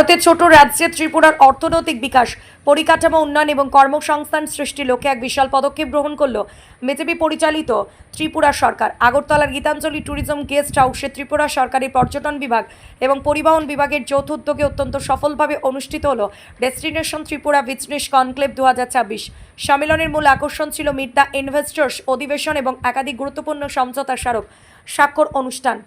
ভারতের ছোট রাজ্যে ত্রিপুরার অর্থনৈতিক বিকাশ, পরিকাঠামো উন্নয়ন এবং কর্মসংস্থান সৃষ্টির লক্ষ্যে এক বিশাল পদক্ষেপ গ্রহণ করল বিজেপি পরিচালিত ত্রিপুরা সরকার। আগরতলার গীতাঞ্জলি ট্যুরিজম গেস্ট হাউসে ত্রিপুরা সরকারি পর্যটন বিভাগ এবং পরিবহন বিভাগের যৌথ উদ্যোগে অত্যন্ত সফলভাবে অনুষ্ঠিত হল ডেস্টিনেশন ত্রিপুরা বিজনেস কনক্লেভ 2026। সম্মেলনের মূল আকর্ষণ ছিল মিট দ্য ইনভেস্টর্স অধিবেশন এবং একাধিক গুরুত্বপূর্ণ সমঝোতা স্বাক্ষর অনুষ্ঠান।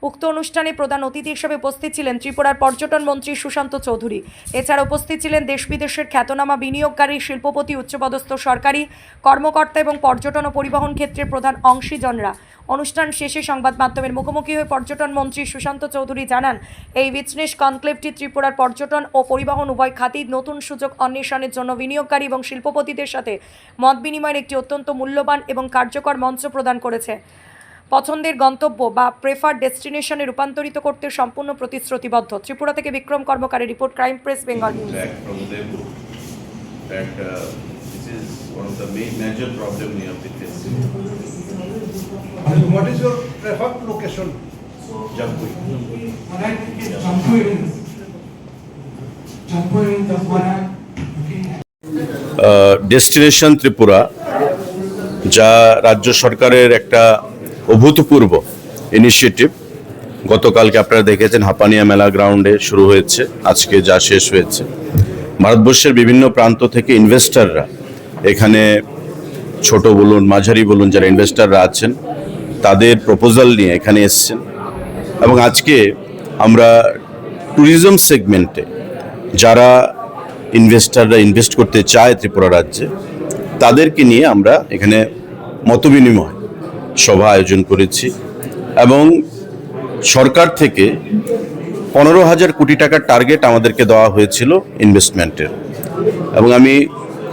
উক্ত অনুষ্ঠানে প্রধান অতিথি হিসেবে উপস্থিত ছিলেন ত্রিপুরার পর্যটন মন্ত্রী সুশান্ত চৌধুরী। এছাড়া উপস্থিত ছিলেন দেশ বিদেশের খ্যাতনামা বিনিয়োগকারী, শিল্পপতি, উচ্চপদস্থ সরকারি কর্মকর্তা এবং পর্যটন ও পরিবহন ক্ষেত্রের প্রধান অংশীজনরা। অনুষ্ঠান শেষে সংবাদ মাধ্যমের মুখোমুখি হয়ে পর্যটন মন্ত্রী সুশান্ত চৌধুরী জানান, এই বিজনেস কনক্লেভটি ত্রিপুরার পর্যটন ও পরিবহন উভয় খাতেই নতুন সুযোগ অন্বেষণের জন্য বিনিয়োগকারী এবং শিল্পপতিদের সাথে মত বিনিময়ের একটি অত্যন্ত মূল্যবান এবং কার্যকর মঞ্চ প্রদান করেছে। পছন্দের গন্তব্য বা প্রেফার্ড ডেস্টিনেশনে রূপান্তরিত করতে সম্পূর্ণ প্রতিশ্রুতিবদ্ধ। ত্রিপুরা থেকে বিক্রম কর্মকারের report, crime press, Bengal news. What is your preferred location? Jamui. Destination Tripura, যা রাজ্য সরকারের একটা অভূতপূর্ব ইনিশিয়েটিভ। গতকালকে আপনারা দেখেছেন হাপানিয়া মেলা গ্রাউন্ডে শুরু হয়েছে, আজকে যা শেষ হয়েছে। ভারতবর্ষের বিভিন্ন প্রান্ত থেকে ইনভেস্টররা এখানে, ছোট বলুন মাঝারি বলুন, যারা ইনভেস্টররা আছেন তাদের প্রপোজাল নিয়ে এখানে এসছেন। এবং আজকে আমরা ট্যুরিজম সেগমেন্টে যারা ইনভেস্টররা ইনভেস্ট করতে চায় ত্রিপুরা রাজ্যে, তাদেরকে নিয়ে আমরা এখানে মতবিনিময় সভা আয়োজন করেছি। এবং সরকার থেকে 15,000 কোটি টাকার টার্গেট আমাদেরকে দেওয়া হয়েছিল ইনভেস্টমেন্টের। এবং আমি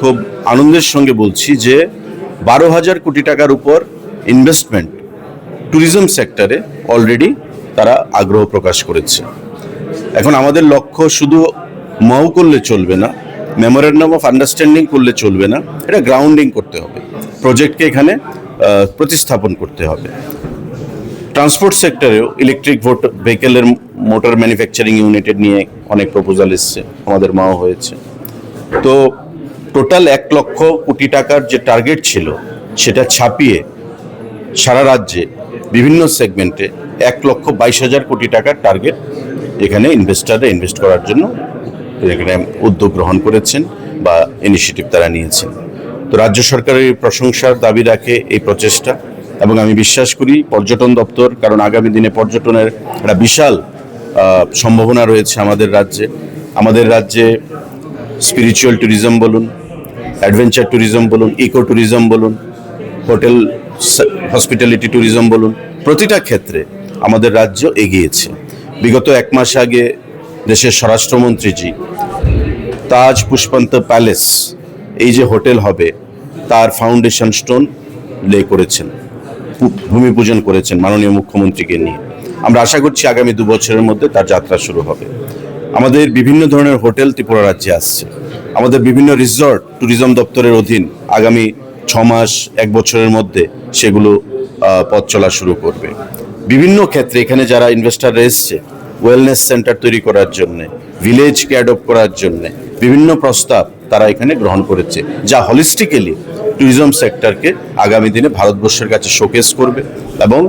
খুব আনন্দের সঙ্গে বলছি যে 12,000 কোটি টাকার উপর ইনভেস্টমেন্ট ট্যুরিজম সেক্টরে অলরেডি তারা আগ্রহ প্রকাশ করেছে। এখন আমাদের লক্ষ্য শুধু মৌ করলে চলবে না, মেমোরেন্ডাম অফ আন্ডারস্ট্যান্ডিং করলে চলবে না, এটা গ্রাউন্ডিং করতে হবে, প্রজেক্টকে এখানে প্রতিস্থাপন করতে হবে। ট্রান্সপোর্ট সেক্টরেও ইলেকট্রিক ভেহিকেলের মোটর ম্যানুফ্যাকচারিং ইউনিটের নিয়ে অনেক প্রপোজাল এসছে, আমাদের মাও হয়েছে। তো টোটাল 1 লক্ষ কোটি টাকার যে টার্গেট ছিল সেটা ছাপিয়ে সারা রাজ্যে বিভিন্ন সেগমেন্টে 1,22,000 কোটি টাকার টার্গেট এখানে ইনভেস্টররা ইনভেস্ট করার জন্য এখানে উদ্যোগ গ্রহণ করেছেন বা ইনিশিয়েটিভ তারা নিয়েছেন। তো রাজ্য সরকারের প্রশংসার দাবি রাখে এই প্রচেষ্টা। এবং আমি বিশ্বাস করি পর্যটন দপ্তর, কারণ আগামী দিনে পর্যটনের একটা বিশাল সম্ভাবনা রয়েছে আমাদের রাজ্যে স্পিরিচুয়াল ট্যুরিজম বলুন, অ্যাডভেঞ্চার ট্যুরিজম বলুন, ইকো ট্যুরিজম বলুন, হোটেল হসপিটালিটি ট্যুরিজম বলুন, প্রতিটা ক্ষেত্রে আমাদের রাজ্য এগিয়েছে। বিগত 1 মাস আগে দেশের স্বরাষ্ট্রমন্ত্রীজি তাজ পুষ্পন্ত প্যালেস, এই যে হোটেল হবে, তার ফাউন্ডেশন স্টোন লে করেছেন, ভূমি পূজন করেছেন মাননীয় মুখ্যমন্ত্রীকে নিয়ে। আমরা আশা করছি আগামী 2 বছরের মধ্যে তার যাত্রা শুরু হবে। আমাদের বিভিন্ন ধরনের হোটেল ত্রিপুরা রাজ্যে আসছে। আমাদের বিভিন্ন রিসর্ট ট্যুরিজম দপ্তরের অধীন আগামী 6 মাস 1 বছরের মধ্যে সেগুলো পথ চলা শুরু করবে। বিভিন্ন ক্ষেত্রে এখানে যারা ইনভেস্টাররা এসছে, ওয়েলনেস সেন্টার তৈরি করার জন্যে, ভিলেজকে অ্যাডপ্ট করার জন্যে বিভিন্ন প্রস্তাব তারা এখানে গ্রহণ করেছে, যা হলিস্টিক্যালি ট্যুরিজম সেক্টরকে আগামী দিনে ভারতবর্ষের কাছে শোকেস করবে এবং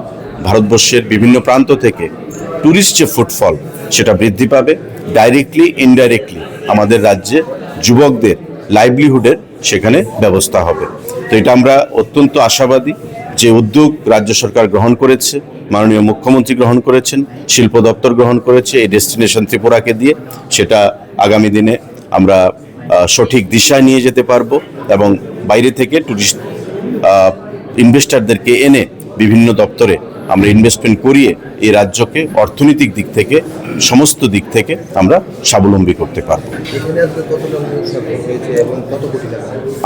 ভারতবর্ষের বিভিন্ন প্রান্ত থেকে ট্যুরিস্ট যে ফুটফল সেটা বৃদ্ধি পাবে। ডাইরেক্টলি ইনডাইরেক্টলি আমাদের রাজ্যে যুবকদের লাইভলিহুডের সেখানে ব্যবস্থা হবে। তো এটা আমরা অত্যন্ত আশাবাদী যে উদ্যোগ রাজ্য সরকার গ্রহণ করেছে, মাননীয় মুখ্যমন্ত্রী গ্রহণ করেছেন, শিল্প দপ্তর গ্রহণ করেছে এই ডেস্টিনেশন ত্রিপুরাকে দিয়ে, সেটা আগামী দিনে আমরা সঠিক দিশায় নিয়ে যেতে পারবো এবং বাইরে থেকে ট্যুরিস্ট ইনভেস্টরদেরকে এনে বিভিন্ন দপ্তরে আমরা ইনভেস্টমেন্ট করিয়ে এই রাজ্যকে অর্থনৈতিক দিক থেকে সমস্ত দিক থেকে আমরা স্বাবলম্বী করতে পারব।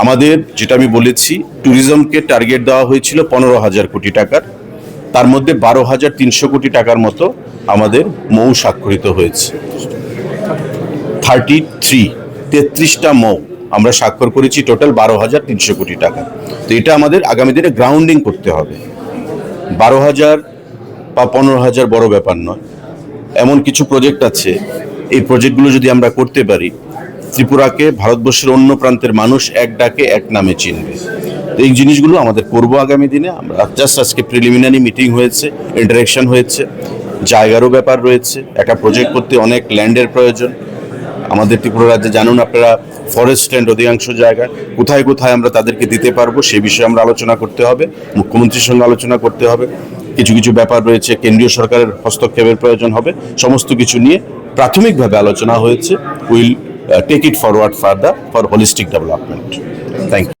আমাদের যেটা আমি বলেছি, ট্যুরিজমকে টার্গেট দেওয়া হয়েছিল 15,000 কোটি টাকার, তার মধ্যে 12,300 কোটি টাকার মতো আমাদের মৌ স্বাক্ষরিত হয়েছে। 33টা মৌ আমরা স্বাক্ষর করেছি, টোটাল 12,300 কোটি টাকা। তো এটা আমাদের আগামী দিনে গ্রাউন্ডিং করতে হবে। 12,000 বা 15,000 বড় ব্যাপার নয়। এমন কিছু প্রজেক্ট আছে এই প্রজেক্টগুলো যদি আমরা করতে পারি, ত্রিপুরাকে ভারতবর্ষের অন্য প্রান্তের মানুষ এক ডাকে এক নামে চিনবে। তো এই জিনিসগুলো আমাদের করব আগামী দিনে। আমরা জাস্ট আজকে প্রিলিমিনারি মিটিং হয়েছে, ইন্টারেকশন হয়েছে, জায়গারও ব্যাপার রয়েছে। একটা প্রজেক্ট করতে অনেক ল্যান্ডের প্রয়োজন। আমাদের ত্রিপুরা রাজ্যে জানুন আপনারা, ফরেস্ট ল্যান্ড অধিকাংশ জায়গায়, কোথায় কোথায় আমরা তাদেরকে দিতে পারবো সে বিষয়ে আমরা আলোচনা করতে হবে, মুখ্যমন্ত্রীর সঙ্গে আলোচনা করতে হবে। কিছু কিছু ব্যাপার রয়েছে, কেন্দ্রীয় সরকারের হস্তক্ষেপের প্রয়োজন হবে। সমস্ত কিছু নিয়ে প্রাথমিকভাবে আলোচনা হয়েছে। Will take it forward further for holistic development. Thank you.